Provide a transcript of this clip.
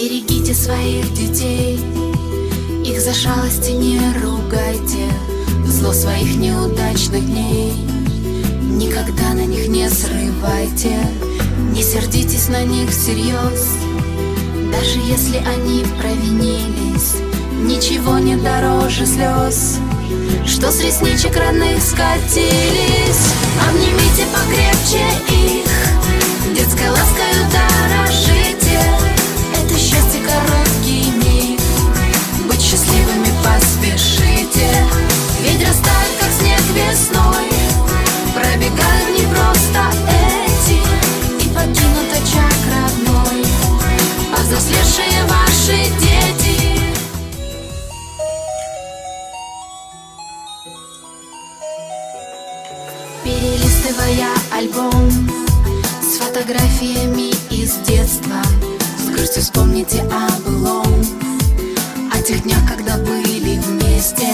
Берегите своих детей, их за шалости не ругайте. Зло своих неудачных дней никогда на них не срывайте. Не сердитесь на них всерьез, даже если они провинились. Ничего не дороже слез, что с ресничек родных скатились. Обнимите покрепче их, детской ласкою дорожите. Это счастье короткий миг, быть счастливыми поспешите. Ведь растают, как снег весной, пробегают не просто эти и покинут очаг родной повзрослевшие ваши дети. Перелистывая альбом с фотографиями из детства, с грустью вспомните о былом, о тех днях, когда были вместе.